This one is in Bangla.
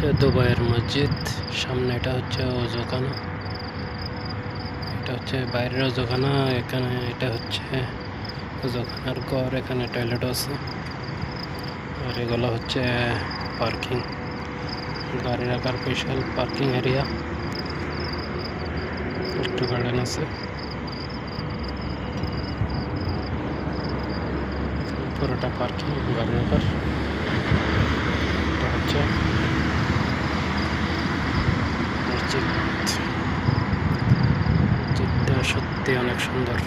দুবাইয়ের মসজিদ। সামনে এটা হচ্ছে ওজোখানা, এটা হচ্ছে বাইরের ওজোখানা। এখানে এটা হচ্ছে ওজোখানার ঘর, এখানে টয়লেট আছে। আর এগুলো হচ্ছে পার্কিং, গাড়ি রাখার স্পেশাল পার্কিং এরিয়া। একটু গার্ডেন আছে, পুরোটা পার্কিং গাড়ি রাখার। এটা হচ্ছে মসজিদ, মসজিদটা সত্যি অনেক সুন্দর।